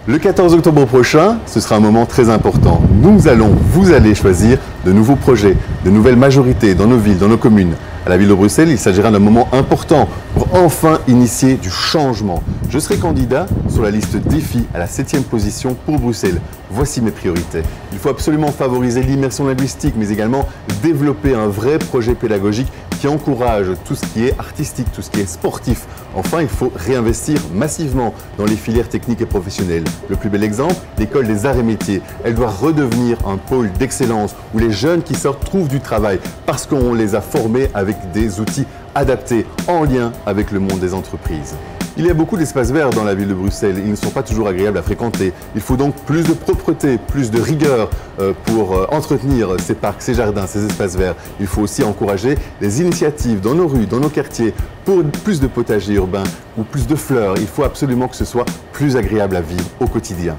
Le 14 octobre prochain, ce sera un moment très important. Vous allez choisir de nouveaux projets, de nouvelles majorités dans nos villes, dans nos communes. À la ville de Bruxelles, il s'agira d'un moment important pour enfin initier du changement. Je serai candidat sur la liste défi à la 7e position pour Bruxelles. Voici mes priorités. Il faut absolument favoriser l'immersion linguistique, mais également développer un vrai projet pédagogique qui encourage tout ce qui est artistique, tout ce qui est sportif. Enfin, il faut réinvestir massivement dans les filières techniques et professionnelles. Le plus bel exemple, l'école des arts et métiers. Elle doit redevenir un pôle d'excellence où les jeunes qui sortent trouvent du travail parce qu'on les a formés avec des outils adaptés en lien avec le monde des entreprises. Il y a beaucoup d'espaces verts dans la ville de Bruxelles. Ils ne sont pas toujours agréables à fréquenter. Il faut donc plus de propreté, plus de rigueur pour entretenir ces parcs, ces jardins, ces espaces verts. Il faut aussi encourager les initiatives dans nos rues, dans nos quartiers, pour plus de potagers urbains ou plus de fleurs. Il faut absolument que ce soit plus agréable à vivre au quotidien.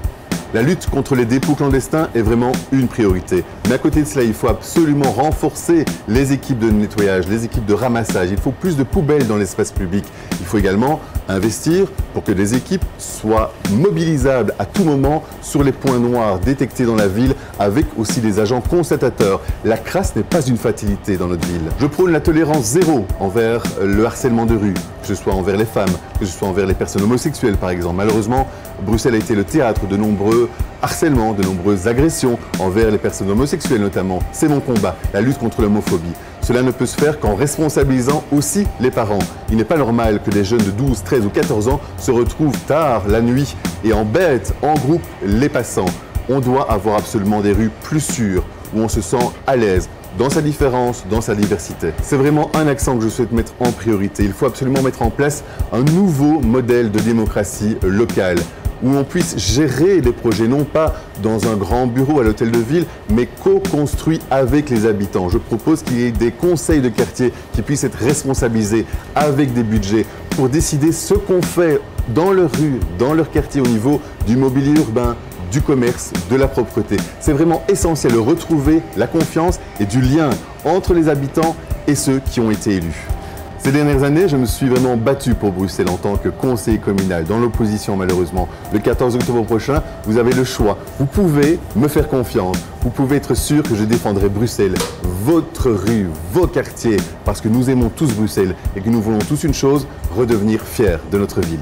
La lutte contre les dépôts clandestins est vraiment une priorité. Mais à côté de cela, il faut absolument renforcer les équipes de nettoyage, les équipes de ramassage. Il faut plus de poubelles dans l'espace public. Il faut également investir pour que les équipes soient mobilisables à tout moment sur les points noirs détectés dans la ville avec aussi des agents constatateurs. La crasse n'est pas une fatalité dans notre ville. Je prône la tolérance zéro envers le harcèlement de rue, que ce soit envers les femmes, que ce soit envers les personnes homosexuelles par exemple. Malheureusement, Bruxelles a été le théâtre de nombreux harcèlements, de nombreuses agressions envers les personnes homosexuelles notamment. C'est mon combat, la lutte contre l'homophobie. Cela ne peut se faire qu'en responsabilisant aussi les parents. Il n'est pas normal que des jeunes de 12, 13 ou 14 ans se retrouvent tard la nuit et embêtent en groupe les passants. On doit avoir absolument des rues plus sûres, où on se sent à l'aise, dans sa différence, dans sa diversité. C'est vraiment un accent que je souhaite mettre en priorité. Il faut absolument mettre en place un nouveau modèle de démocratie locale, où on puisse gérer les projets, non pas dans un grand bureau à l'hôtel de ville, mais co-construit avec les habitants. Je propose qu'il y ait des conseils de quartier qui puissent être responsabilisés avec des budgets pour décider ce qu'on fait dans leur rue, dans leur quartier, au niveau du mobilier urbain, du commerce, de la propreté. C'est vraiment essentiel de retrouver la confiance et du lien entre les habitants et ceux qui ont été élus. Ces dernières années, je me suis vraiment battu pour Bruxelles en tant que conseiller communal, dans l'opposition malheureusement. Le 14 octobre prochain, vous avez le choix. Vous pouvez me faire confiance. Vous pouvez être sûr que je défendrai Bruxelles, votre rue, vos quartiers, parce que nous aimons tous Bruxelles et que nous voulons tous une chose, redevenir fiers de notre ville.